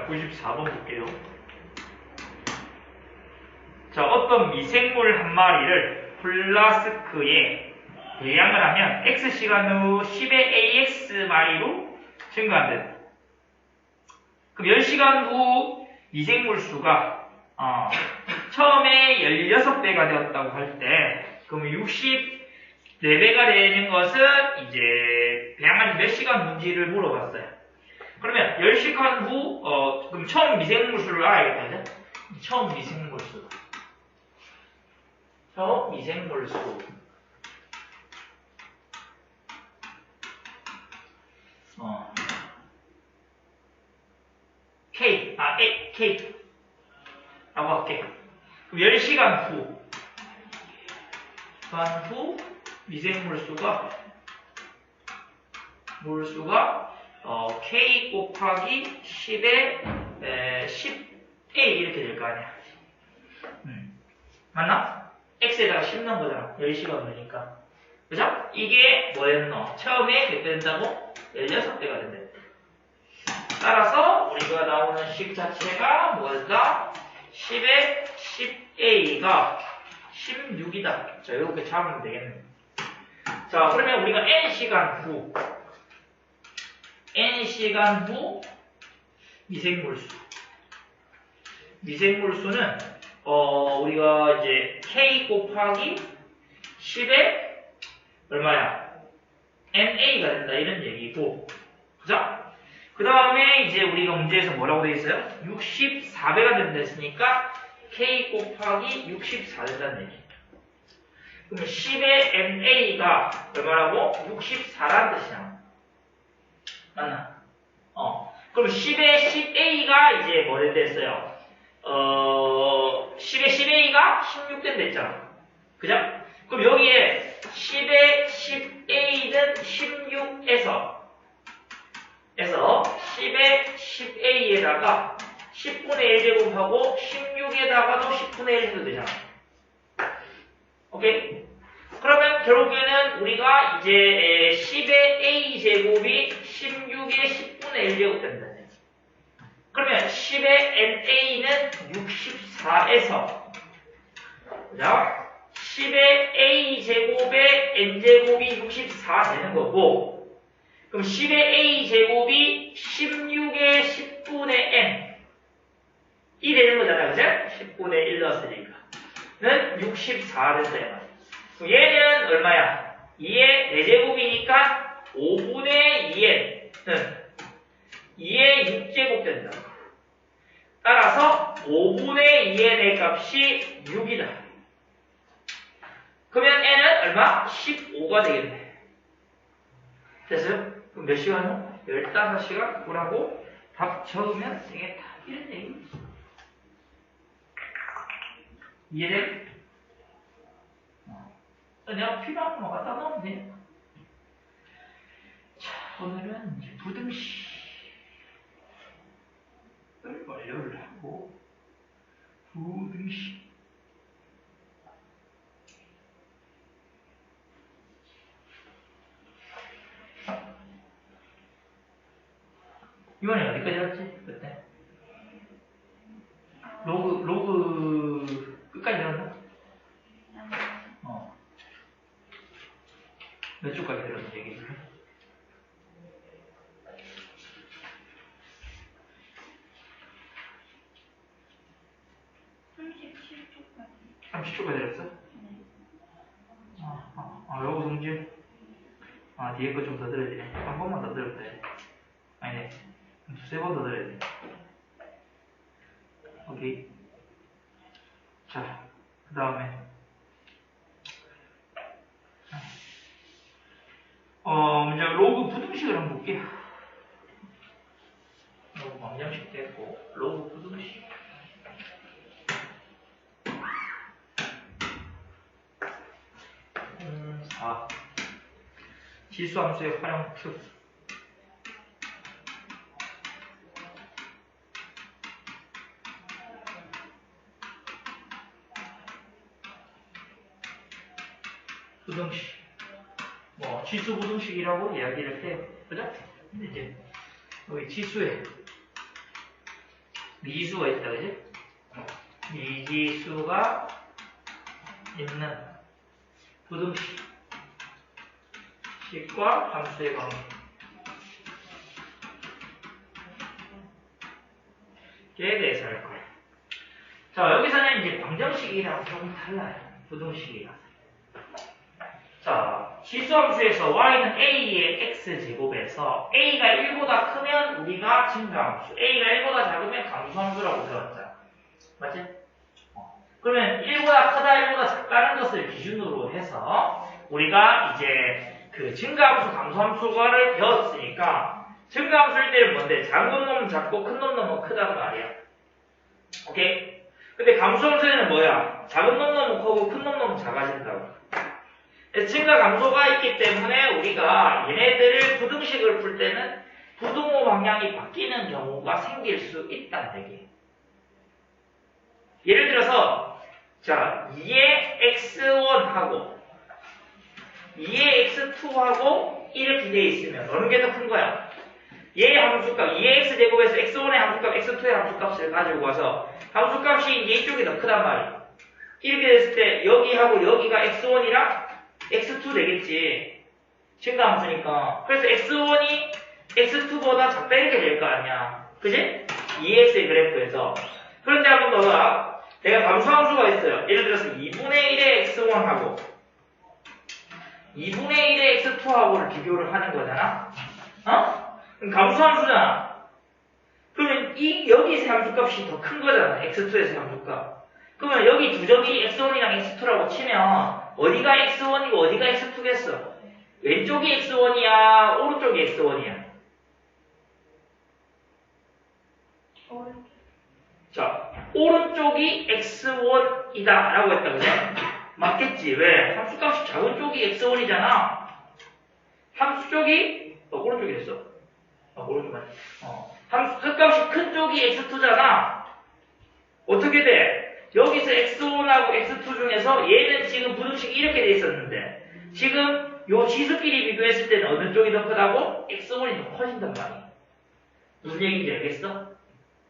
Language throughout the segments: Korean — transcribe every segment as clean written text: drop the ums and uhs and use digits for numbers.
자, 94번 볼게요. 자, 어떤 미생물 한 마리를 플라스크에 배양을 하면 X시간 후 10의 AX 마리로 증가한다. 그럼 10시간 후 미생물 수가 처음에 16배가 되었다고 할 때 그럼 64배가 되는 것은 이제 배양한 몇 시간 후인지를 물어봤어요. 그러면 10시간 후 그럼 처음 미생물 수를 알아야겠다. 그죠? 처음 미생물 수. 처음 미생물 수. K 라고 할게. 그럼 10시간 후 미생물 수가 K 곱하기 10의 10A 이렇게 될 거 아니야. 맞나? X에다가 10 넣은 거잖아. 10시간 후니까. 그죠? 이게 뭐였노? 처음에 몇 배 된다고? 16배가 된다. 따라서 우리가 나오는 식 자체가 뭐였다? 10의 10A가 16이다. 자, 이렇게 잡으면 되겠네. 자, 그러면 우리가 N시간 후 미생물수는 우리가 이제 K 곱하기 10의 얼마야? NA가 된다 이런 얘기고, 그죠? 그 다음에 이제 우리가 문제에서 뭐라고 되어 있어요? 64배가 된다 했으니까 K 곱하기 64 된다는 얘기. 그러면 10의 NA가 얼마라고? 64라는 뜻이야. 맞나? 그럼 10의 10A가 이제 뭐 된다 했어요? 10의 10A가 16 된다 했잖아. 그죠? 그럼 여기에 10의 10A는 16에서 10의 10A에다가 10분의 1제곱하고 16에다가도 10분의 1 해도 되잖아. 오케이? 그러면 결국에는 우리가 이제 10의 A제곱이 16의 10분의 1제곱 된다. 그러면 10의 NA는 64에서 자 10의 A제곱의 N제곱이 64 되는 거고, 그럼 10의 A제곱이 16의 10분의 N 이 되는 거잖아, 그죠? 10분의 1 넣었으니까 는 64 된다. 그럼 얘는 얼마야? 2의 4제곱이니까 5분의 2N은 2의 6제곱 된다. 따라서 5분의 2N의 값이 6이다. 그러면 N은 얼마? 15가 되겠네. 됐어요? 그럼 몇 시간 후? 15시간 후라고 답 적으면 되겠다. 이런 얘기. 이해돼? 내가 필요한 것만 갖다 넣으면 돼. 자, 오늘은 이제 부등식을 완료를 하고, 부등식. 이번에 어디까지 왔지? 그때? 로그 끝까지 들었나? 몇 쪽까지 들었는지 얘기해 줄래? (37초까지) 30초까지 들었어? 네. 로그 성질? 뒤에 거 좀 더 들어야 돼. 한 번만 더 들어도 돼. 아니네. 두세 번 더 들어야 돼. 오케이. 자, 그 다음에 이제 로그 부등식을 한번 볼게요. 로그 방정식 됐고, 로그 부등식. 지수함수의 활용 특. 부등식. 지수 부등식이라고 이야기를 해요. 그죠? 근데 이제, 여기 지수에 미지수가 있다, 그지? 미지수가 있는 부등식과 함수의 관계. 에 대해서 할 거예요. 자, 여기서는 이제 방정식이랑 조금 달라요. 부등식이랑. 자, 지수함수에서 y는 a의 x제곱에서 a가 1보다 크면 우리가 증가함수, a가 1보다 작으면 감소함수라고 배웠잖아. 맞지? 그러면 1보다 크다, 1보다 작다는 것을 기준으로 해서 우리가 이제 그 증가함수, 감소함수를 배웠으니까 증가함수일 때는 뭔데? 작은 놈은 작고 큰 놈은 크단 말이야. 오케이? 근데 감소함수에는 뭐야? 작은 놈은 크고 큰 놈은 작아진다고. 증가 감소가 있기 때문에 우리가 얘네들을 부등식을 풀 때는 부등호 방향이 바뀌는 경우가 생길 수 있다는 얘기예요. 예를 들어서 자 2의 x1하고 2의 x2하고 이렇게 돼 있으면 어느 게 더 큰 거야? 얘의 함수값 2의 x제곱에서 x1의 함수값 x2의 함수값을 가지고 와서 함수값이 이제 이쪽이 더 크단 말이야. 이렇게 됐을 때 여기하고 여기가 x1이랑 x2 되겠지. 증가함수니까. 그래서 x1이 x2보다 작다 이렇게 될 거 아니야. 그지? 2x의 그래프에서. 그런데 한번 봐봐. 내가 감소함수가 있어요. 예를 들어서 2분의 1의 x1하고 2분의 1의 x2하고를 비교를 하는 거잖아. 어? 그럼 감소함수잖아. 그러면 여기서 함수값이 더 큰 거잖아. x2에서 함수값. 그러면 여기 두 점이 x1이랑 x2라고 치면 어디가 x1이고 어디가 x2겠어? 왼쪽이 x1이야? 오른쪽이 x1이야? 자, 오른쪽이 x1이다 라고 했다, 그죠? 맞겠지. 왜? 함수값이 작은 쪽이 x1이잖아. 함수 쪽이 오른쪽이 됐어. 오른쪽만. 함수값이 큰 쪽이 x2잖아. 어떻게 돼? 여기서 x1하고 x2 중에서 얘는 지금 부등식이 이렇게 돼 있었는데 지금 요 지수끼리 비교했을 때는 어느 쪽이 더 크다고? x1이 더 커진단 말이야. 무슨 얘기인지 알겠어?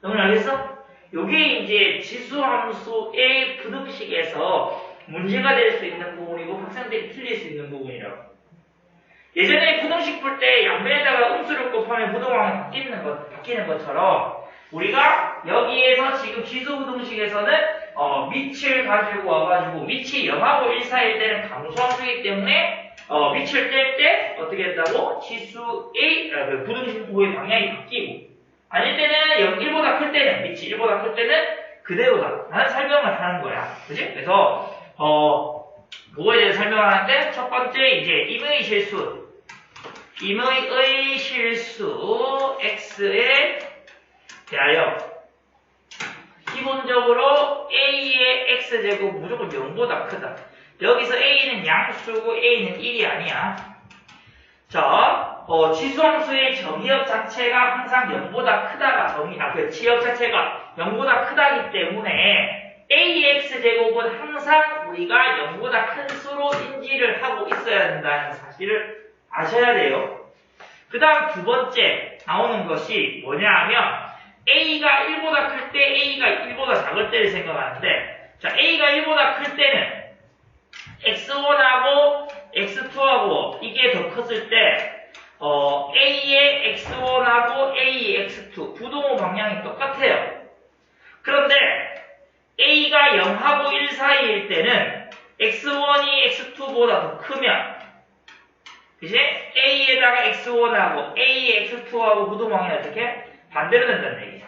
너는 알겠어? 요게 이제 지수함수의 부등식에서 문제가 될 수 있는 부분이고 학생들이 틀릴 수 있는 부분이라고. 예전에 부등식 풀 때 양변에다가 음수를 곱하면 부등항이 바뀌는 것처럼 우리가 여기에서 지금 지수부등식에서는 밑을 가지고 와가지고 밑이 0하고 1 사이일 때는 감소함수이기 때문에 밑을 뗄 때 어떻게 했다고? 지수의 부등식호의 방향이 바뀌고 아닐 때는 1보다 클 때는 밑이 1보다 클 때는 그대로다 라는 설명을 하는 거야. 그지? 그래서 그거에 대해서 설명하는데 첫 번째 이제 임의 실수 x에 대하여 기본적으로 a의 x제곱 무조건 0보다 크다. 여기서 a는 양수고 a는 1이 아니야. 자, 지수함수의 정의역 자체가 항상 0보다 크다가 그 지역 자체가 0보다 크다기 때문에 ax제곱은 항상 우리가 0보다 큰 수로 인지를 하고 있어야 된다는 사실을 아셔야 돼요. 그 다음 두 번째 나오는 것이 뭐냐 하면 a가 1보다 클 때, a가 1보다 작을 때를 생각하는데 자, a가 1보다 클 때는 x1하고 x2하고 이게 더 컸을 때 a의 x1하고 a의 x2 부동호 방향이 똑같아요. 그런데 a가 0하고 1 사이일 때는 x1이 x2보다 더 크면 그치? a에다가 x1하고 a의 x2하고 부동호 방향이 어떻게? 반대로 된다는 얘기죠.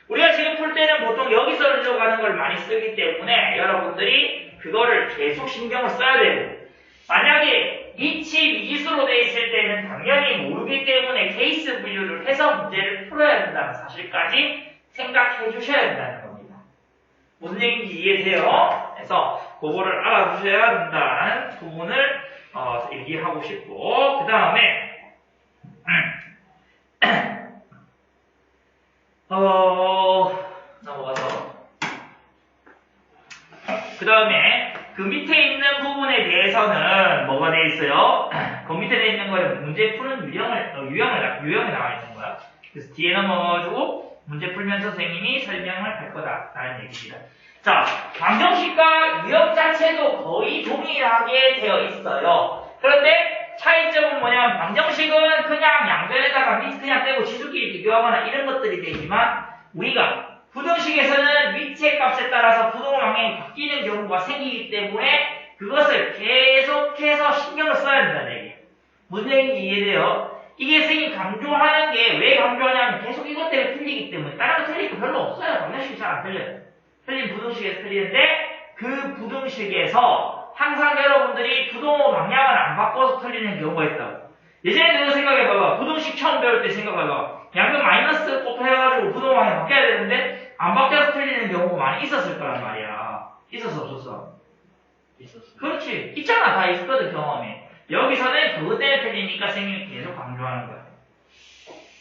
우리가 지금 풀 때는 보통 여기서 흘러가는 걸 많이 쓰기 때문에 여러분들이 그거를 계속 신경을 써야 되고 만약에 밑이 미지수로 되어 있을 때는 당연히 모르기 때문에 케이스 분류를 해서 문제를 풀어야 된다는 사실까지 생각해 주셔야 된다는 겁니다. 무슨 얘기인지 이해돼요? 그래서 그거를 알아두셔야 된다는 부분을 얘기하고 싶고 그 다음에 넘어가서 그 다음에 그 밑에 있는 부분에 대해서는 뭐가 되어 있어요? 그 밑에 있는 거는 문제 푸는 유형에 나와 있는 거야. 그래서 뒤에 넘어가가지고 문제 풀면서 선생님이 설명을 할 거다라는 얘기입니다. 자, 방정식과 유형 자체도 거의 동일하게 되어 있어요. 그런데 차이점은 뭐냐면 방정식은 그냥 양변에다가 밑 그냥 떼고 지수끼리 비교하거나 이런 것들이 되지만 우리가 부등식에서는 위치의 값에 따라서 부동 방향이 바뀌는 경우가 생기기 때문에 그것을 계속해서 신경을 써야 된다는 얘기예요. 무슨 얘기인지 이해돼요? 이게 선생님이 강조하는 게 왜 강조하냐면 계속 이것 때문에 틀리기 때문에 다른 거 틀릴 거 별로 없어요. 방정식이 잘 안 틀려요. 틀린 부등식에서 틀리는데 그 부등식에서 항상 여러분들이 부동호 방향을 안 바꿔서 틀리는 경우가 있다고. 예전에 그거 생각해봐봐. 부등식 처음 배울 때 생각해봐. 양변 마이너스 꼭 해가지고 부동호 방향 바뀌어야 되는데 안 바뀌어서 틀리는 경우가 많이 있었을 거란 말이야. 있었어 없었어? 있었어요. 그렇지. 있잖아. 다 있었거든 경험에. 여기서는 그것 때문에 틀리니까 선생님이 계속 강조하는 거야.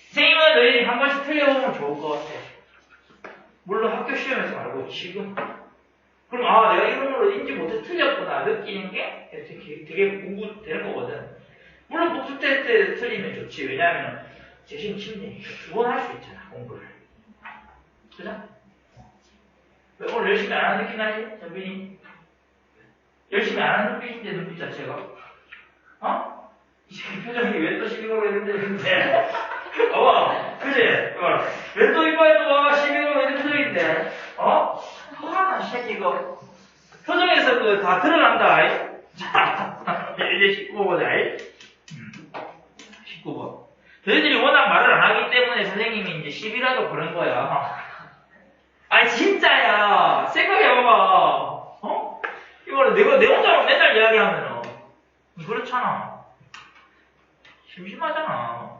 선생님은 너희들이 한 번씩 틀려보면 좋을 것 같아. 물론 학교 시험에서 말고 지금. 그럼 아 내가 이런 걸 인지 못해 틀렸구나 느끼는 게 되게 공부되는 거거든. 물론 복습 때 틀리면 좋지. 왜냐하면 재심 침대니까 두 번 할 수 있잖아 공부를. 그죠? 왜 오늘 열심히 안 하는 느낌 나지? 전빈이? 열심히 안 하는 눈빛인데 눈빛 자체가 어? 이 표정이 왜 또 12월에 했는데 어머 그지? 왜 또 이번에 또 와가 12월에 했는 표정인데 어? 아 새끼 이거 표정에서 그 다 드러난다. 자 이제 19보자. 19번 너희들이 워낙 말을 안 하기 때문에 선생님이 이제 10이라도 그런 거야. 아니 진짜야. 생각해봐봐. 어? 이거를 내가 내 혼자만 맨날 이야기하면은 그렇잖아. 심심하잖아.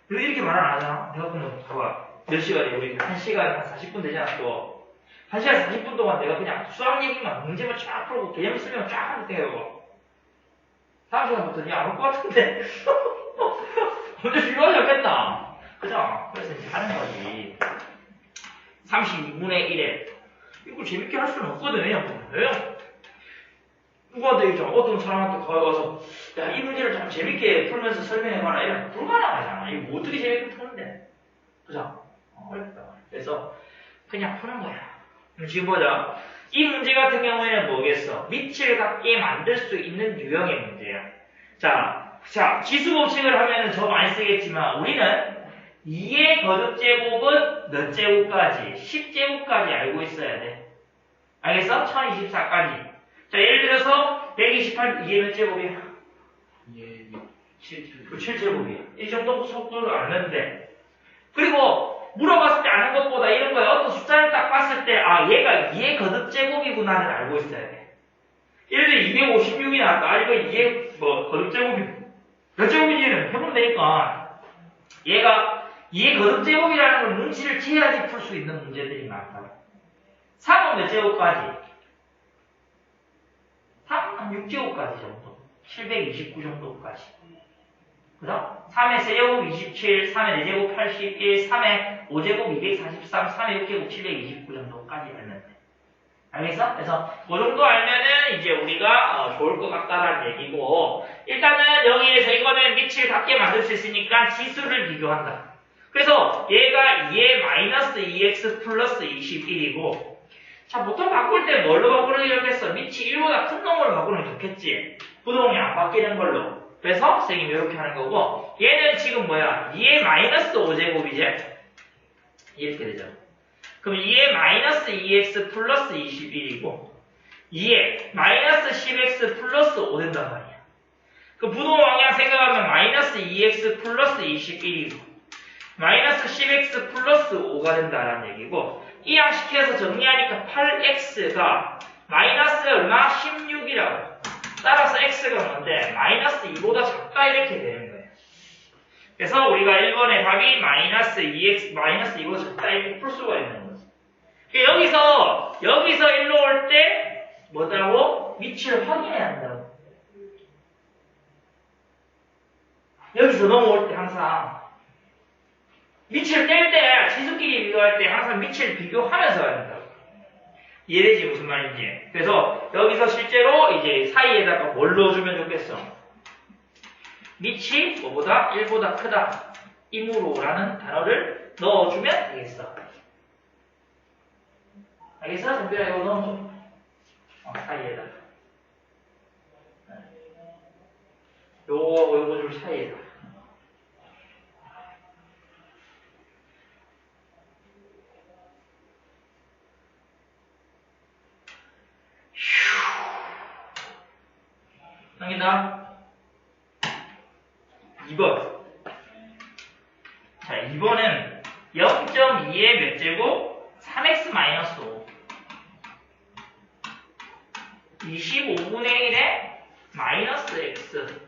왜 이렇게 말을 안 하잖아? 내가 그러면 봐봐. 몇 시간이야? 우리 1시간 한 40분 되잖아 또. 1시간 40분 동안 내가 그냥 수학 얘기만 문제만 쫙 풀고 개념 설명 쫙 하면 돼요. 다음 시간부터 그냥 안 올 것 같은데. 언제 필요하지 않겠나? 그죠? 그래서 이제 하는 거지. 32분의 1에 이걸 재밌게 할 수는 없거든. 왜냐면 누구한테 있죠? 어떤 사람한테 가서 야 이 문제를 좀 재밌게 풀면서 설명해봐라 이러면 불가능하잖아. 이거 뭐 어떻게 재밌게 푸는데? 그죠? 어렵다. 그래서 그냥 푸는 거야. 그럼 지금 보자. 이 문제 같은 경우에는 뭐겠어? 밑을 갖게 만들 수 있는 유형의 문제야. 자, 지수 법칙을 하면은 저 많이 쓰겠지만 우리는 2의 거듭제곱은 몇 제곱까지? 10제곱까지 알고 있어야 돼. 알겠어? 1024까지. 자, 예를 들어서 128 2의 몇 제곱이야? 예, 7제곱. 그 7제곱이야. 이 정도 속도를 알면 돼. 그리고 물어봤을 때 아는 것보다 이런 거야. 어떤 숫자를 딱 봤을 때 아 얘가 2의 거듭제곱이구나를 알고 있어야 돼. 예를 들어 256이 나왔다. 아 이거 2의 거듭제곱이 몇 제곱인지는 해보면 되니까 얘가 2의 거듭제곱이라는 걸 눈치를 채야지 풀 수 있는 문제들이 많다. 3은 몇 제곱까지? 3? 한 6제곱까지 정도. 729 정도까지. 그죠? 3의 세제곱 27, 3의 4제곱 81, 3의 5제곱 243, 3의 6제곱 729 정도까지 알면 돼. 알겠어? 그래서 그 정도 알면은 이제 우리가 좋을 것 같다라는 얘기고 일단은 여기에서 이거는 밑을 같게 만들 수 있으니까 지수를 비교한다. 그래서 얘가 2의 마이너스 2x 플러스 21이고 자 보통 바꿀 때 뭘로 바꾸는 게 좋겠어? 밑이 1보다 큰 놈으로 바꾸는 게 좋겠지. 부동이 안 바뀌는 걸로. 그래서 선생님이 이렇게 하는 거고 얘는 지금 뭐야? 2의 마이너스 5제곱이지? 이렇게 되죠. 그럼 2의 마이너스 2x 플러스 21이고 2의 마이너스 10x 플러스 5 된단 말이야. 그 부동 방향 생각하면 마이너스 2x 플러스 21이고 마이너스 10x 플러스 5가 된다라는 얘기고 이항시켜서 정리하니까 8x가 마이너스 얼마? 16이라고. 따라서 x가 뭔데? 마이너스 2보다 작다 이렇게 되는 거예요. 그래서 우리가 1번의 답이 마이너스 2x, 마이너스 2보다 작다 이렇게 풀 수가 있는 거지. 여기서 일로 올 때 뭐라고? 위치를 확인해야 한다고. 여기서 넘어올 때 항상 밑을 뗄 때, 지수끼리 비교할 때 항상 밑을 비교하면서 해야 된다고. 이해되지 무슨 말인지. 그래서 여기서 실제로 이제 사이에다가 뭘 넣어주면 좋겠어? 밑이 뭐보다? 1보다 크다. 임으로라는 단어를 넣어주면 되겠어. 알겠어? 정비라 이거 넣어줘. 사이에다. 요거 줄 사이에다. 넘긴다. 2번. 자, 2번은 0.2의 몇 제곱? 3x-5. 25분의 1의 마이너스 x.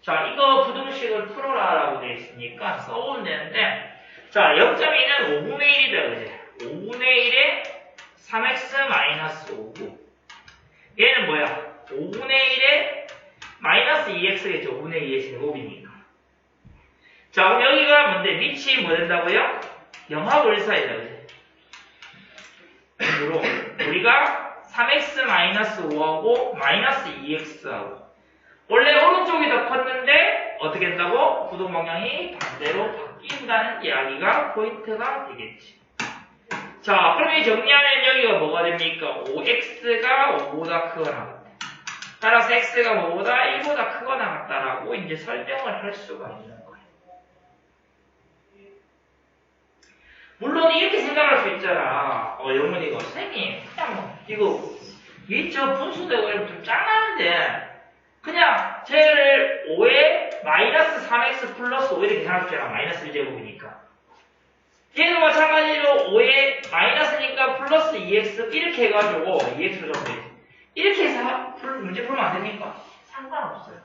자, 이거 부등식을 풀어라라고 되어 있으니까 써보면 되는데, 자, 0.2는 5분의 1이다, 그지? 5분의 1의 3x-5고, 얘는 뭐야? 5분의 1의 마이너스 2x겠죠? 5분의 2의 제곱이니까. 자, 그럼 여기가 뭔데? 밑이 뭐 된다고요? 영하고 1 사이다, 그지? 그러므로 우리가 3x-5하고 마이너스 2x하고 원래 오른쪽이 더 컸는데 어떻게 된다고? 구동 방향이 반대로 바뀐다는 이야기가 포인트가 되겠지. 자, 그럼 이 정리하면 여기가 뭐가 됩니까? 5x가 5보다 크거나 따라서 x가 뭐보다 1보다 크거나 같다라고 이제 설명을 할 수가 있는 거예요. 물론 이렇게 생각할 수 있잖아. 영문이가 선생님 그냥 뭐 이거 저 분수되고 이러면 좀 짱나는데 그냥 쟤를 5에 마이너스 3x 플러스 5 이렇게 생각할 수 있잖아. 마이너스 1제곱이니까. 얘도 마찬가지로 5에 마이너스니까 플러스 2x 이렇게 해가지고 2x로 적어야지. 이렇게 해서 문제 풀면 안 됩니까? 상관없어요.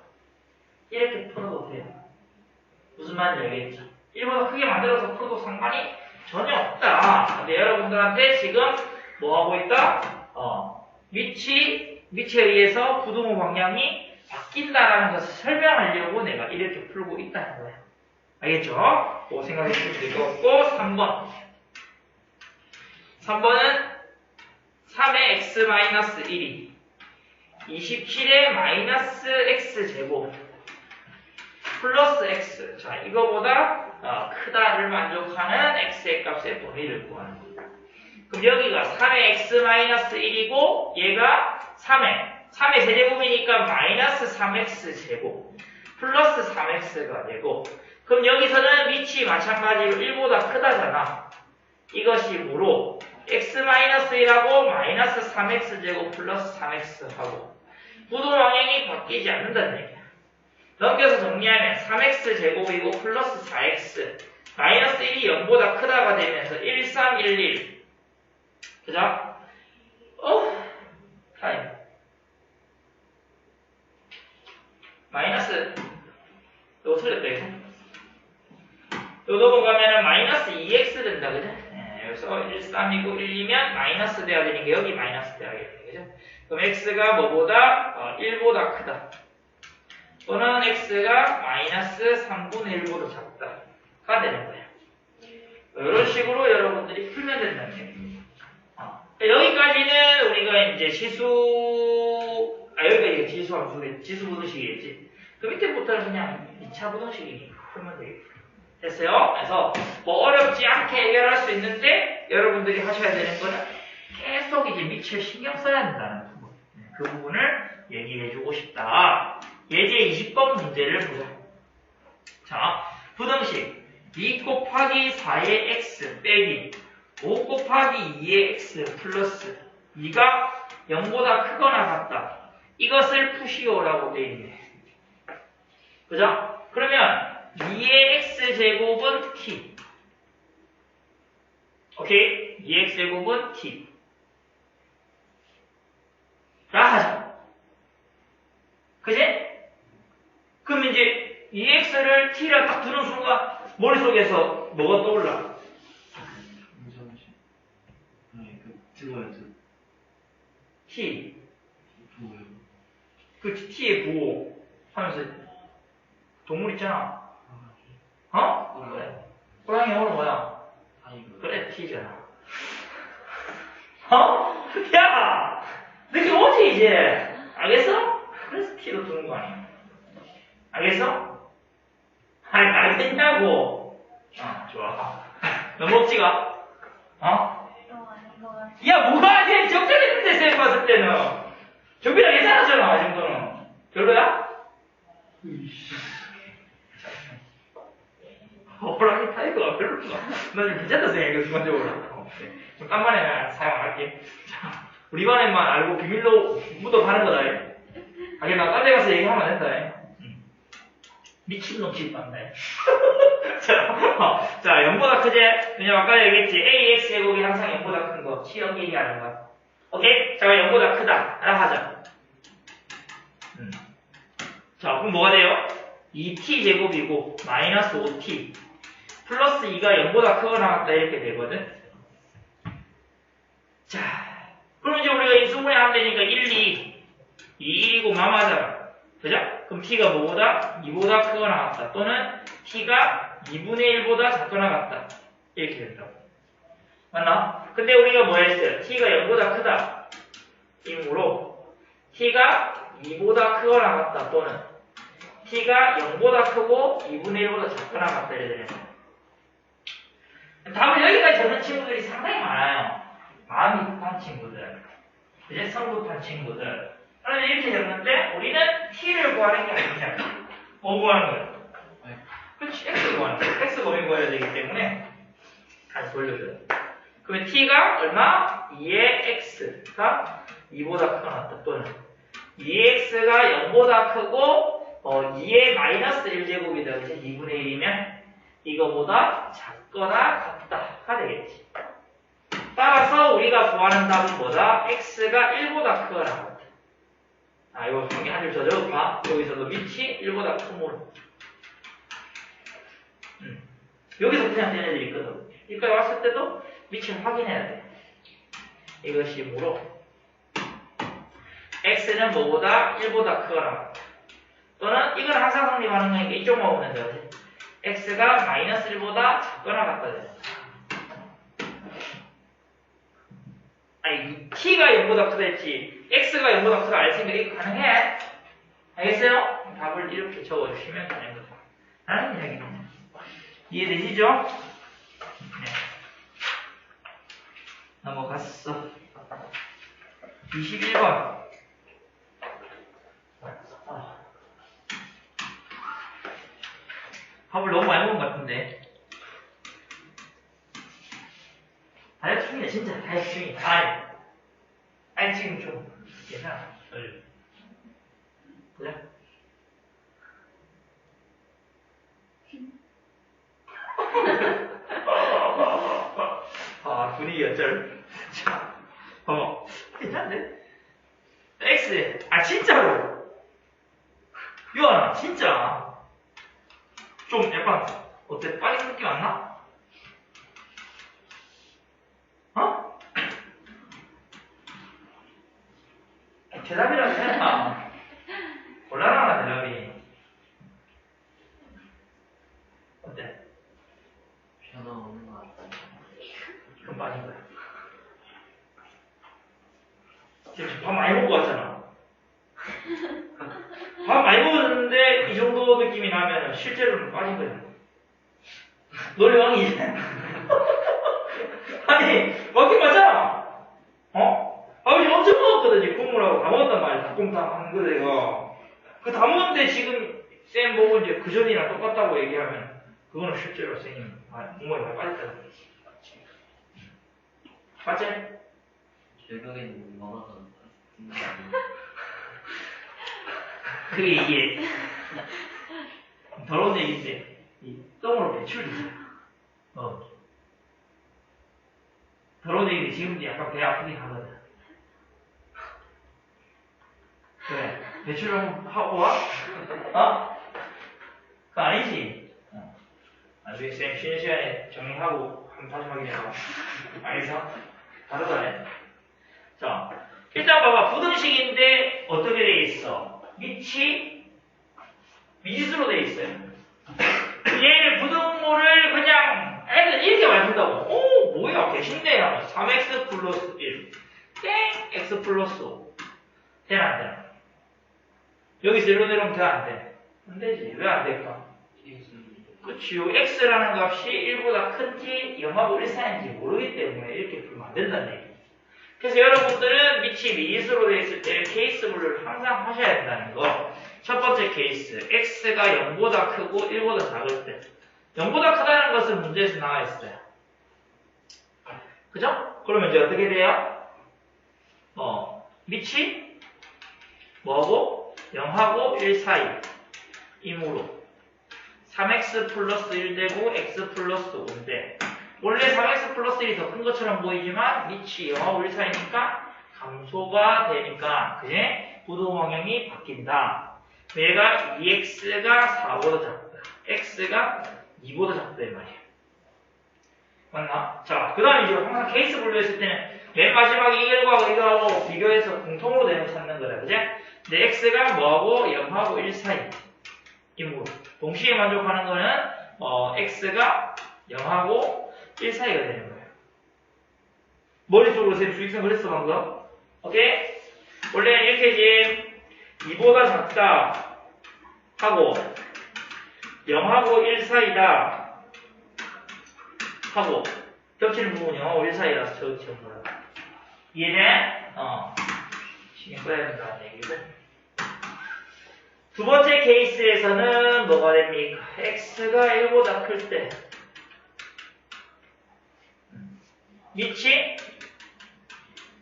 이렇게 풀어도 돼요. 무슨 말인지 알겠죠? 1보다 크게 만들어서 풀어도 상관이 전혀 없다. 근데 여러분들한테 지금 뭐 하고 있다? 밑에 의해서 부등호 방향이 바뀐다라는 것을 설명하려고 내가 이렇게 풀고 있다는 거야. 알겠죠? 그 생각해 주시면 될 것 같고, 3번. 3번은 3의 x-1이 27의 마이너스 x제곱 플러스 x. 자, 이거보다 크다를 만족하는 x의 값의 범위를 구하는 거예요. 그럼 여기가 3의 x-1이고 얘가 3의 세제곱이니까 마이너스 3x제곱 플러스 3x가 되고 그럼 여기서는 밑이 마찬가지로 1보다 크다잖아. 이것이 무로 x-1하고 마이너스 3x제곱 플러스 3x하고 부동 방향이 바뀌지 않는다는 얘기야. 넘겨서 정리하면 3x제곱이고 플러스 4x 마이너스 1이 0보다 크다가 되면서 1, 3, 1, 1 그죠? 타임 마이너스 이거 틀렸다 이거 요 넘어가면은 마이너스 2x 된다 그죠? 여기서 1, 3이고 1, 2면 마이너스 돼야 되는 게 여기 마이너스 돼야겠네 그죠? 그럼 x가 뭐보다 1보다 크다 또는 x가 마이너스 3분의 1보다 작다가 되는 거예요. 이런 식으로 여러분들이 풀면 된다는 얘기입니다. 여기까지는 우리가 이제 여기가 지수 함수겠지. 지수 부등식이겠지. 그 밑에부터는 그냥 2차 부등식이니까 풀면 되겠다. 됐어요? 그래서 뭐 어렵지 않게 해결할 수 있는데 여러분들이 하셔야 되는 거는 계속 이제 밑을 신경 써야 된다는 부분. 그 부분을 얘기해 주고 싶다. 예제 20번 문제를 보자. 자, 부등식 2 곱하기 4의 x 빼기 5 곱하기 2의 x 플러스 2가 0보다 크거나 같다. 이것을 푸시오라고 되어 있네. 그죠? 그러면 2의 x제곱은 t. 오케이? 2의 x제곱은 t. 라 하자. 그지? 그럼 이제 2x를 t를 딱 두는 순간 머릿속에서 뭐가 떠올라? t. 그 t의 부호 하면서 동물 있잖아. 그래. 호랑이 영어로 뭐야? 그래, t잖아. 야! 느낌 오지, 이제? 알겠어? 그래서 t로 두는 거 아니야. 알겠어? 아니, 알겠냐고. 좋아. 넘어지가? 어? 또 아닌 것 같아. 야, 뭐가 아니야? 적절했는데, 쌤 봤을 때는. 정비랑 괜찮았잖아, 이 정도는. 별로야? 호랑이 타이거가 별로구나. 나 지금 괜찮다 생각해, 이거 기본적으로. 좀 딴만에는 사용 안 할게. 자, 우리 반에만 알고 비밀로 묻어가는 거다. 아니, 나 딴 데 가서 얘기하면 안 된다. 미친놈 집반다. 자, 0보다 크지? 왜냐면 아까 얘기했지. AX 제곱이 항상 0보다 큰 거. 시험 얘기하는 거야. 오케이? 자, 0보다 크다. 하나 하자. 자, 그럼 뭐가 돼요? 2t 제곱이고, 마이너스 5t. 플러스 2가 0보다 크거나 같다. 이렇게 되거든. 자, 그럼 이제 우리가 인수분해 하면 되니까 1, 2. 2, 1이고 마마잖아. 그죠? 그럼 t가 뭐보다? 2보다 크거나 같다. 또는 t가 2분의 1보다 작거나 같다. 이렇게 된다고. 맞나? 근데 우리가 뭐 했어요? t가 0보다 크다. 이므로 t가 2보다 크거나 같다. 또는 t가 0보다 크고 2분의 1보다 작거나 같다. 이래 되는 답을 여기까지 적는 친구들이 상당히 많아요. 마음이 급한 친구들. 이제 성급한 친구들. 그런데 이렇게 적는데 우리는 t를 구하는 게 아니잖아. 뭐 구하는 거야? 그렇지, x 구하는 거야. x 범위 구해야 되기 때문에 다시 돌려줘요. 그러면 t가 얼마? 2의 x가 2보다 크거나 같다. 또는 2의 x가 0보다 크고 2의 마이너스 1제곱이다. 그치? 2분의 1이면 이거보다 작거나 같다가 되겠지. 따라서 우리가 구하는 답은 뭐다? x가 1보다 크거나 같다. 아, 이거 여기 한 줄 더 적어봐. 여기서도 밑이 1보다 크므로. 여기서 그냥 되는 애들이 있거든. 여기까지 왔을 때도 밑을 확인해야 돼. 이것이 뭐로? x는 뭐보다 1보다 크거나 같다. 또는 이건 항상 성립하는 거니까 이쪽만 오면 돼. x가 마이너스 1보다 작거나 같다. 아니, t가 0보다 크다 했지. x가 0보다 크다 알 생각이 가능해. 알겠어요? 답을 이렇게 적어주시면 되는 거죠. 라는 이야기입니다. 이해되시죠? 네. 넘어갔어. 21번. 밥을 너무 많이 먹은 것 같은데. 다이어트 중이야, 진짜. 다이어트 중이야. 아니, 지금 좀, 괜찮아. 그래? 아, 분위기 어쩔. 자, 봐봐. 괜찮은데? X. 아, 진짜로. 유아나, 진짜. 좀 약간, 어때? 빨리 느낌 안 나? 어? 대답이라고 해라. 곤란하나, 대답이. 어때? 변화 없는 것 같아. 그럼 빠진 거야. 지금 밥 많이 먹고 왔잖아. 밥 많이 먹었는데 이 정도 느낌이 나면 실제로는 빠진 거야. 노래왕이지. 아니, 맞긴 맞잖아. 어? 아버지 엄청 먹었거든. 지금 국물하고 다 먹었단 말이야. 닭곰탕 한 그릇에가. 그 다 먹었는데 지금 쌤 보고 이제 그 전이랑 똑같다고 얘기하면 그거는 실제로 쌤이 국물이 많이 빠졌다는 거지. 맞지? 결국에는 먹어서 그게 이게 더러운 얘기인데 이 똥으로 배출되잖아. 더러운 얘기인데 지금도 약간 배 아프긴 하거든. 그래, 배출을 한번 하고 와? 어? 그거 아니지? 나중에 쌤 쉬는 시간에 정리하고 한번 다시 확인해봐. 알겠어? 다르다네. 자, 일단 봐봐. 부등식인데 어떻게 돼 있어? 밑이 미지수로 돼 있어요. 얘를 부등호를 그냥 애들 이렇게 만든다고. 오, 뭐야, 개신데 하면서 3x 플러스 1 땡! x 플러스 5 되나 안 되나? 여기서 일로 내려오면 돼, 안 돼? 안 되지. 왜 안 될까? 그치요. x라는 값이 1보다 큰지 0하고 1 사이인지 모르기 때문에 이렇게 풀면 안 된다는 얘기예요. 그래서 여러분들은 밑이 미지수로 되어 있을 때 케이스 분류를 항상 하셔야 된다는 거. 첫 번째 케이스, x가 0보다 크고 1보다 작을 때 0보다 크다는 것은 문제에서 나와 있어요. 그죠? 그러면 이제 어떻게 돼요? 밑이 뭐고? 0하고 1 사이이므로 3x 플러스 1 되고 x 플러스 5인데 원래 3x 플러스 1이 더 큰 것처럼 보이지만 밑이 0하고 1 사이니까 감소가 되니까 그제 부동 방향이 바뀐다. 얘가 2x가 4보다 작다. x가 2보다 작다 이 말이에요. 맞나? 자, 그 다음에 이제 항상 케이스 분류했을 때는 맨 마지막에 이거하고 이거하고 비교해서 공통으로 되는 거 찾는 거다. 그죠? 근데 x가 뭐하고 0하고 1 사이이므로 동시에 만족하는 거는 x가 0하고 1 사이가 되는 거예요. 머릿속으로 쌤 주익선 그랬어 방금? 오케이? 원래 이렇게 이제 2보다 작다 하고 0하고 1 사이다 하고 겹치는 부분이 0하고 1 사이라서 저것처럼 뭐라 이해돼? 신경 써야 된다는 얘기고 두 번째 케이스에서는 뭐가 됩니까? x가 1보다 클 때 밑이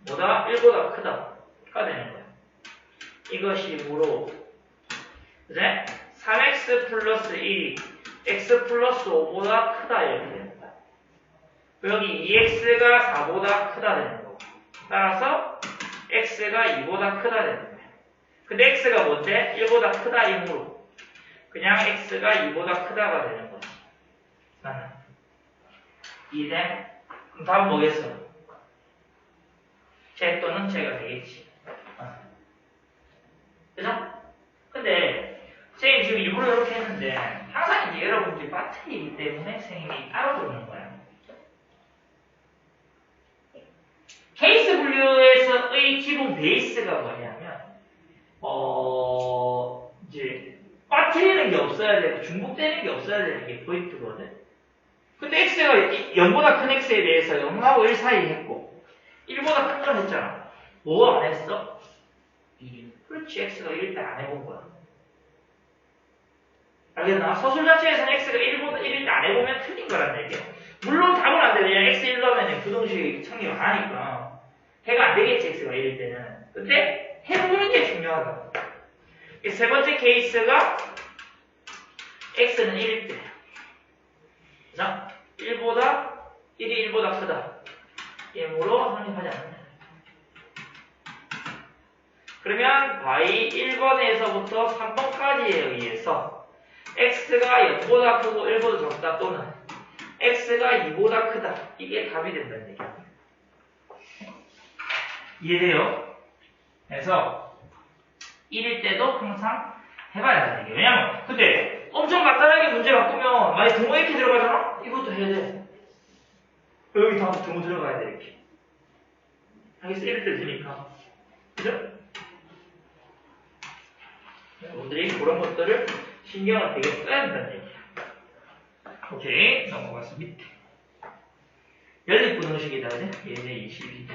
보다 1보다 크다가 되는 거예요. 이것이므로 그래? 3x 플러스 1이 x 플러스 5보다 크다 이렇게 되는 거야. 여기 2x가 4보다 크다 되는 거고 따라서 x가 2보다 크다 되는 거예요. 근데 x가 뭔데? 1보다 크다이므로 그냥 x가 2보다 크다가 되는 거지. 이해? 그럼 다음 뭐겠어? 제 또는 제가 되겠지. 그죠? 근데 선생님이 지금 일부러 이렇게 했는데 항상 이제 여러분들이 빠트리기 때문에 선생님이 알아보는 거예요. 케이스 분류에서의 기본 베이스가 뭐냐면 이제 빠트리는 게 없어야 되고 중복되는 게 없어야 되는 게 포인트거든. 근데 x가 0보다 큰 x에 대해서 0하고 1 사이 했고 1보다 큰 걸 했잖아. 뭐 안 했어? 1. 그렇지. x가 1일 때 안 해본 거야. 알겠나? 서술 자체에서는 x가 1일 때 안 해보면 틀린 거란 얘기야. 물론 답은 안 돼. 그냥 x 1로 하면 부동식이 창립 안 하니까 해가 안 되겠지. x가 1일 때는. 근데 해보는 게 중요하다. 세 번째 케이스가 x는 1일 때. 자, 1이 1보다 크다. 이므로 성립하지 않는다. 그러면 by 1번에서부터 3번까지에 의해서 x가 0보다 크고 1보다 작다 또는 x가 2보다 크다. 이게 답이 된다는 얘기야. 이해돼요? 그래서 1일 때도 항상 해봐야 한다는 얘기예요. 왜냐면 근데 엄청 간단하게 문제 바꾸면 만약 등호 이렇게 들어가잖아? 이것도 해야 돼. 여기 다음 등호 들어가야 돼 이렇게. 알겠어? 1일 때 되니까. 그죠? 여러분들이 그런 것들을 신경을 되게 써야 된다는 얘기야. 오케이. 넘어가서 밑에. 연립부등식이다. 그죠? 얘네 22대.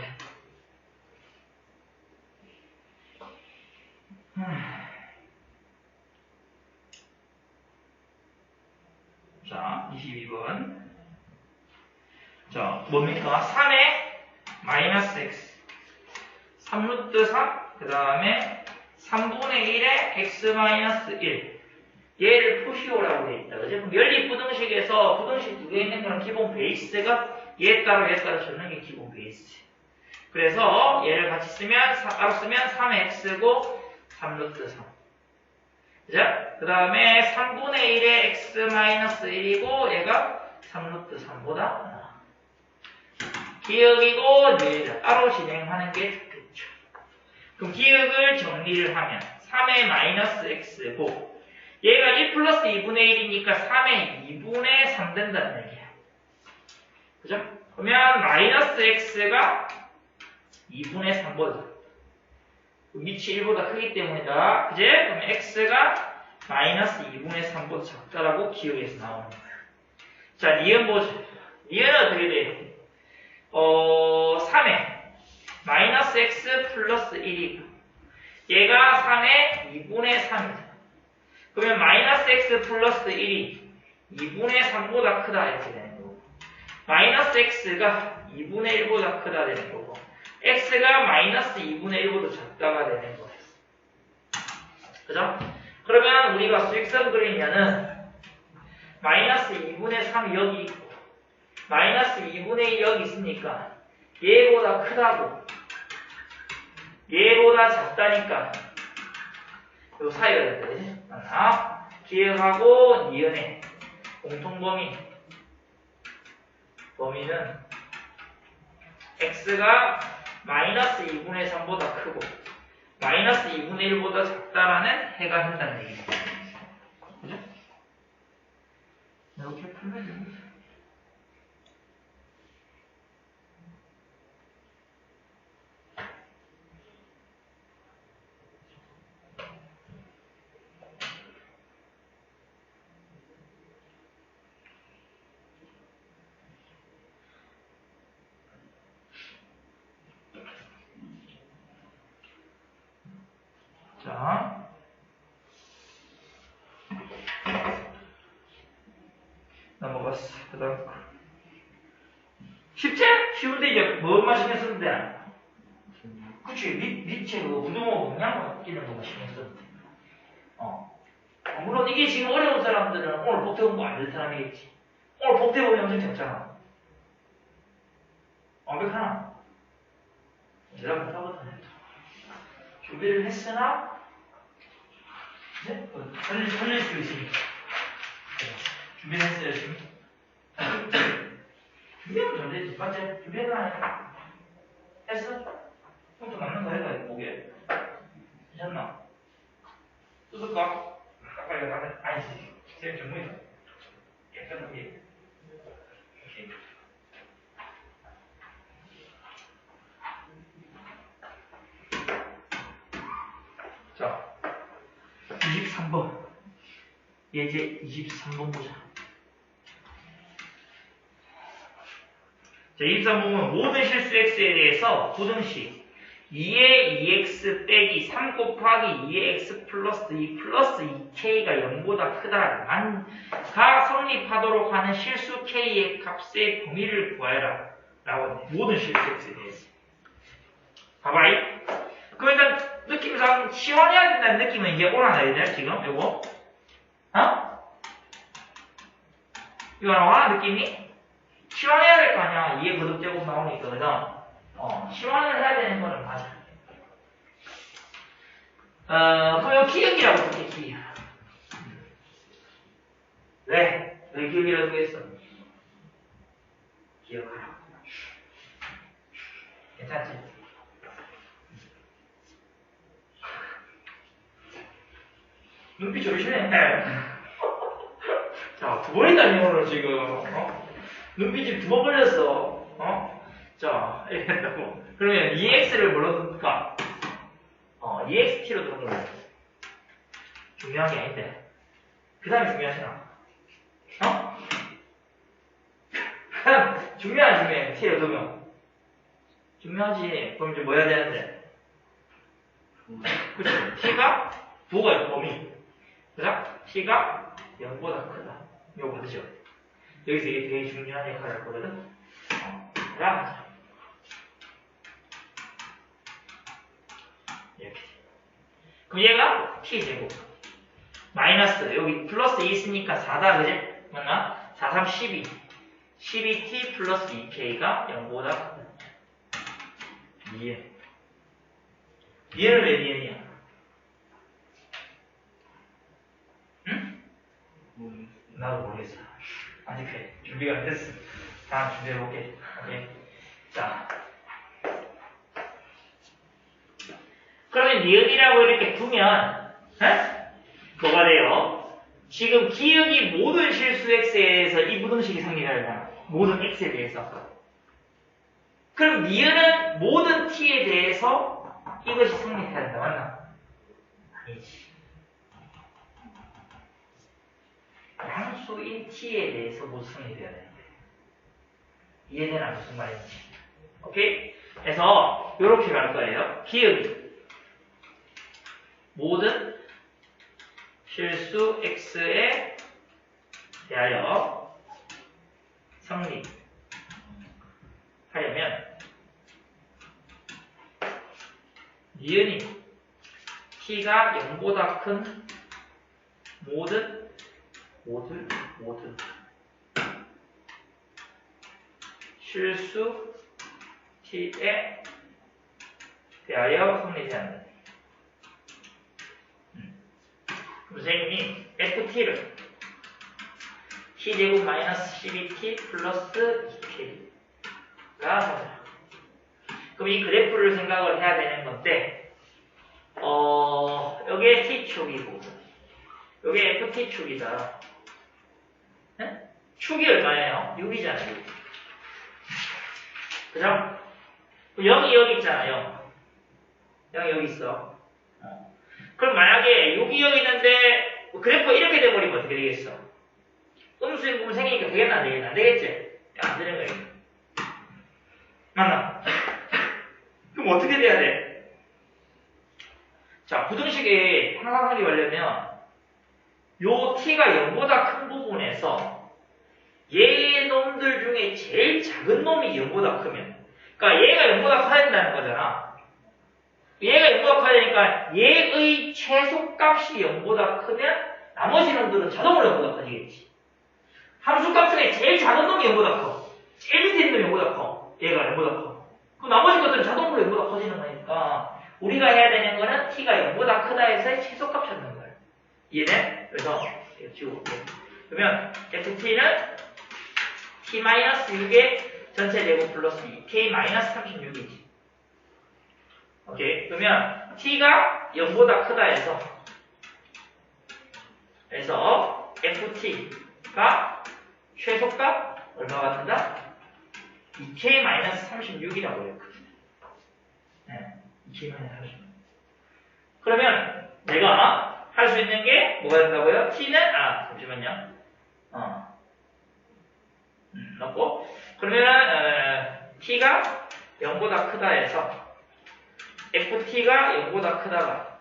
자, 22번. 자, 뭡니까? 3의 마이너스 x. 3루트 3, 그 다음에 3분의 1의 x 마이너스 1. 얘를 푸시오라고 되어 있다. 그죠? 그럼 연립부등식에서 부등식 두 개 있는 거는 기본 베이스가 얘 따로 적는 게 기본 베이스. 그래서 얘를 같이 쓰면, 따로 쓰면 3x고 3루트 3. 그죠? 그 다음에 3분의 1의 x 마이너스 1이고 얘가 3루트 3보다 기억이고 늘 따로 진행하는 게 좋겠죠. 그럼 기억을 정리를 하면 3의 마이너스 x고 얘가 1 플러스 2분의 1이니까 3의 2분의 3 된다는 얘기야. 그죠? 그러면 마이너스 x가 2분의 3보다 밑이 1보다 크기 때문이다. 그제? 그럼 x가 마이너스 2분의 3보다 작다라고 기억에서 나오는 거예요. 자, 니은 보죠. 니은은 어떻게 돼요? 3에 마이너스 x 플러스 1이고 얘가 3에 2분의 3이죠. 그러면 마이너스 x 플러스 1이 2분의 3보다 크다 이렇게 되는 거고 마이너스 x가 2분의 1보다 크다 되는 거고 x가 마이너스 2분의 1보다 작다가 되는 거예요. 그죠? 그러면 우리가 수직선 그리면은 마이너스 2분의 3이 여기 있고 마이너스 2분의 1 여기 있으니까 얘보다 크다고 얘보다 작다니까 요 사이가 된다. 그지? 하나 기억하고 니은의 범위는 x가 마이너스 2분의 3보다 크고 마이너스 2분의 1보다 작다라는 해가 된다는 얘기입니다. 그죠? 이렇게 풀면 됩니다. 자, 넘어갔어. 그 다음 거. 쉽지? 쉬운데 이제 뭐만 신경 쓰면 돼? 그치, 밑에 그 부등호 방향만 끼는 거만 신경 쓰면 돼. 물론 이게 지금 어려운 사람들은 오늘 복대 공부 안 될 사람이겠지. 오늘 복대 공부 엄청 적잖아. 완벽하나? 내가 못하거든. 준비를 했으나, 네? 살릴 수 있으니까. 준비를 했어요, 지금. 준비하면 잘 되지. 맞지? 준비해놔. 했어? 그럼 또 남는 거 해봐, 목에. 괜찮나? 뜯을까? 빨리 가자. 아니지. 쌤 전문이다. 깨끗하게. 오케이. 자, 23번. 예제 23번 보자. 자, 23번은 모든 실수 x에 대해서 부등식 2의 2x 빼기 3 곱하기 2의 x 플러스 2 플러스 2k가 0보다 크다가 성립하도록 하는 실수 k의 값의 범위를 구하여라 라고 하네. 모든 실수 x에 대해서. 봐봐이. 그럼 일단 느낌상 시원해야 된다는 느낌은 이제 오라나야 돼, 지금 요거. 이거 나와 느낌이? 시원해야 될 거 아니야. 2의 거듭제곱 나오니까, 그죠? 시원을 해야 되는 거는 맞아. 그럼 이거 기억이라고 볼게, 기억. 왜 기억이라고 했어? 기억하라고. 괜찮지? 눈빛 조심해. 자, 2번이다, 오늘 지금. 눈빛이 2번 걸렸어. 자, 이렇게 한다고. 그러면 2x를 뭐로 둘까? 2xt로 두는 거야. 중요한 게 아닌데. 그 다음에 중요하잖아. 그 다음, 중요해. t로 두면. 중요하지. 그럼 이제 뭐 해야 되는데? 그치? t가 부호가 범위. 그죠? t가 0보다 크다. 이거 맞으죠? 여기서 이게 되게 중요한 역할을 할 거거든? 그다음 이렇게. 그럼 얘가 t제곱. 마이너스, 여기 플러스 2 있으니까 4다, 그지? 맞나? 4, 3, 12. 12t 플러스 2k가 0보다 크다. 니은. 니은은 왜 니은이야? 응? 나도 모르겠어. 아직 준비가 안 됐어. 다음 준비해볼게. 오케이. 자. 그러면 니은이라고 이렇게 두면, 뭐가 돼요? 지금 기억이 모든 실수 x에 대해서 이 부등식이 성립하잖아. 모든 x에 대해서. 그럼 니은은 모든 t에 대해서 이것이 성립해야 된다. 맞나? 아니지. 함수인 t에 대해서 모순이 되어야 되는 거예요. 이해되나 무슨 말인지. 오케이? 그래서 이렇게 갈 거예요. 기억이 모든 실수 x에 대하여 성립하려면 니은이 t가 0보다 큰 모든 실수 t에 대하여 성립해야 한다. 선생님이 ft를 t제곱 마이너스 12t 플러스 2k가 되잖아. 그럼 이 그래프를 생각을 해야 되는 건데, 여기에 t축이고, 여기에 ft축이다. 네? 축이 얼마예요? 6이잖아요. 6. 그죠? 0이 여기 있잖아요. 0이 여기 있어. 그럼 만약에 여기 있는데 그래프가 이렇게 돼버리면 어떻게 되겠어? 음수인 부분 생기니까 되겠나 안 되겠나? 안 되겠지? 안 되는 거예요. 맞나? 그럼 어떻게 돼야 돼? 자, 부등식에 항상 성립하려면 요 t가 0보다 큰 부분에서 얘 놈들 중에 제일 작은 놈이 0보다 크면, 그러니까 얘가 0보다 커야 된다는 거잖아. 얘가 0보다 커야 되니까 얘의 최소값이 0보다 크면 나머지 놈들은 자동으로 0보다 커지겠지. 함수값 중에 제일 작은 놈이 0보다 커. 제일 밑에 있는 놈이 0보다 커. 얘가 0보다 커. 그럼 나머지 것들은 자동으로 0보다 커지는 거니까 우리가 해야 되는 거는 t가 0보다 크다 해서 최소값 찾는 거예요. 이해돼? 그래서 이거 지워볼게요. 그러면 ft는 t-6의 전체 제곱 플러스 2k-36이지. 오케이. 그러면 t가 0보다 크다 해서 ft가 최소값 얼마가 된다? 2k-36이라고 해요. 네, 2k-36. 그러면 내가 할 수 있는 게 뭐가 된다고요? t는 잠시만요. 넣고 그러면 t가 0보다 크다 해서 ft가 0보다 크다가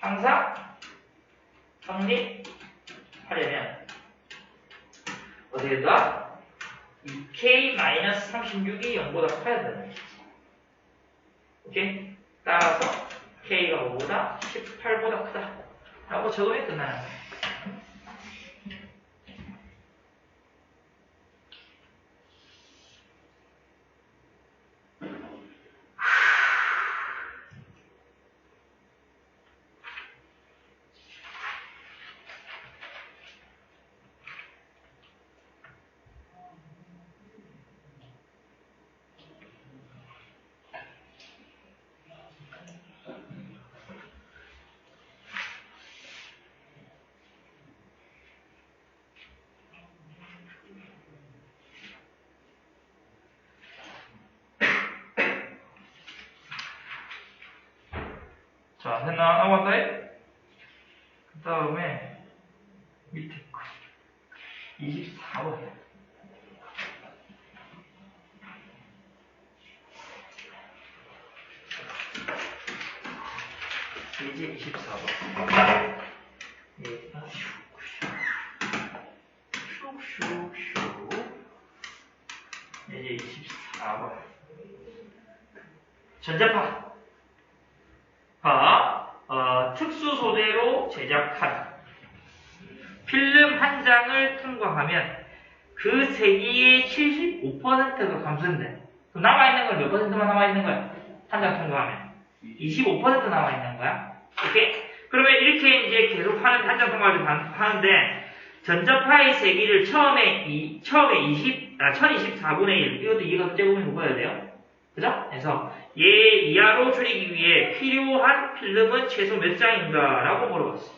항상 성립하려면 어떻게 된다? 2k-36이 0보다 커야 된다는 얘기지. 오케이? 따라서 k가 5보다 18보다 크다 라고 적으면 끝나는 거예요. 자, 됐나? 넘어갔어요? 그 다음에 밑에 거 24번 이제 24번 슉슉슉 이제 24번 전자파 특수 소재로 제작한 필름 한 장을 통과하면 그 세기의 75%가 감소된대. 그럼 남아있는 건 몇 퍼센트만 남아있는 거야? 한 장 통과하면 25% 남아있는 거야. 오케이? 그러면 이렇게 이제 계속 한 장 통과를 하는데 전자파의 세기를 처음에 1024분의 1 이것도 이해가 조금 묶어야 돼요. 그죠? 그래서 얘 이하로 줄이기 위해 필요한 필름은 최소 몇 장인가? 라고 물어봤어.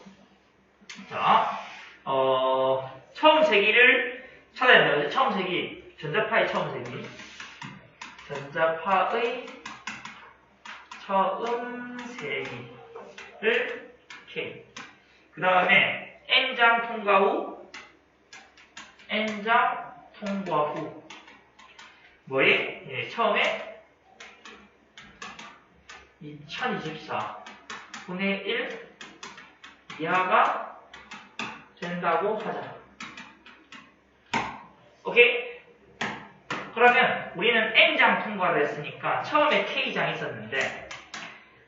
자, 처음 세기를 찾아야 된다. 처음 세기, 전자파의 처음 세기. 전자파의 처음 세기를 K. 그 다음에 N장 통과 후 N장 통과 후 뭐에? 예, 처음에 2024 분의 1 이하가 된다고 하자. 오케이? 그러면 우리는 N장 통과를 했으니까 처음에 K장이 있었는데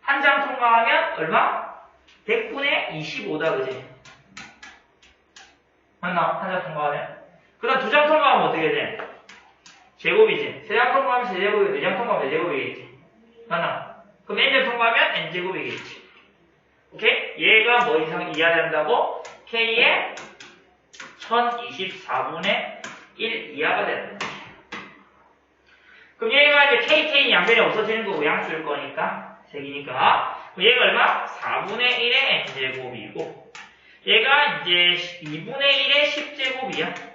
한 장 통과하면 얼마? 100분의 25다, 그지? 맞나? 한 장 통과하면? 그 다음 두 장 통과하면 어떻게 돼? 제곱이지. 세 장 통과하면 세제곱이고 네 장 통과하면 네제곱이겠지. 맞나? 그럼 N장 통과하면 N제곱이겠지. 오케이? 얘가 뭐 이상 이하된다고? K의 1024분의 1 이하가 되는 거지. 그럼 얘가 이제 KK 양변이 없어지는 거고 양수일 거니까 색이니까 그럼 얘가 얼마? 4분의 1의 N제곱이고 얘가 이제 2분의 1의 10제곱이야.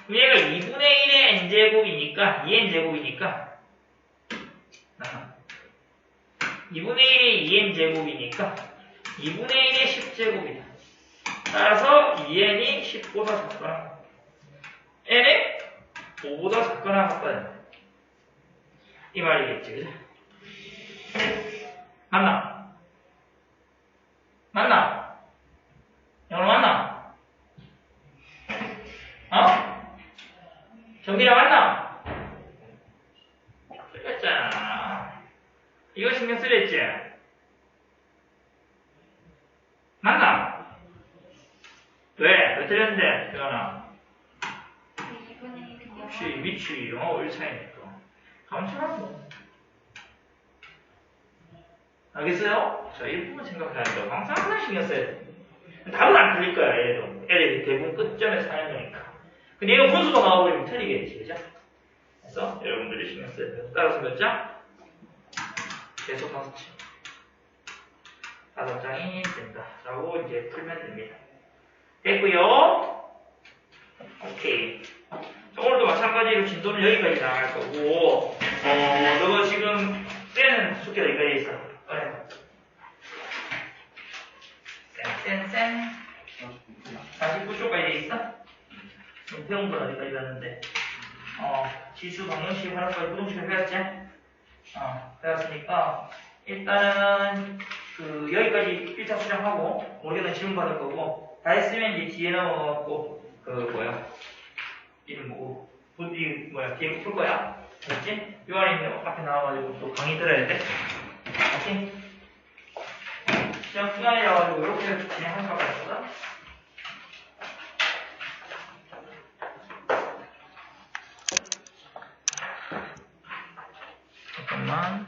그럼 얘가 2분의 1의 N제곱이니까 2N제곱이니까 2분의 1이 2N제곱이니까 2분의 1의 10제곱이다. 따라서 2N이 10보다 작거나 N이 5보다 작거나 같거든. 이 말이겠지, 그죠? 맞나? 맞나? 영어 맞나? 어? 정빈아 맞나? 틀렸잖아. 이거 신경 쓰랬지? 맞나? 왜 틀렸는데, 태연아? 혹시 미치 영어 올 차이니까. 감사하고. 알겠어요? 자, 이 부분 생각해야 돼요. 항상 신경 써야 돼. 답은 안 틀릴 거야, 얘도. 애들이 대부분 끝점에 사는 거니까. 근데 이거 분수가 나와버리면 틀리겠지, 그죠? 그래서 여러분들이 신경 써야 돼요. 따라서 몇 장? 계속 5장. 5장이 된다. 라고 이제 풀면 됩니다. 됐고요. 오케이. 자, 오늘도 마찬가지로 진도는 여기까지 나갈 거고, 너가 지금 쎄는 숙제가 여기까지 있어. 쌩 49초까지 돼 있어? 배운 건 어디까지 갔는데? 지수, 방정식, 화학까지 부동식을 배웠지? 배웠으니까 일단은 여기까지 1차 수정하고 모르겠는 질문 받을 거고 다 했으면 이제 뒤에 넘어가고 이름 뭐고 뒤에 풀 거야. 알겠지? 요 안에 있는 앞에 나와가지고 또 강의 들어야 돼. 오케이? 시험 시간이라가지고 이렇게 진행할 수가 있거든? 잠깐만.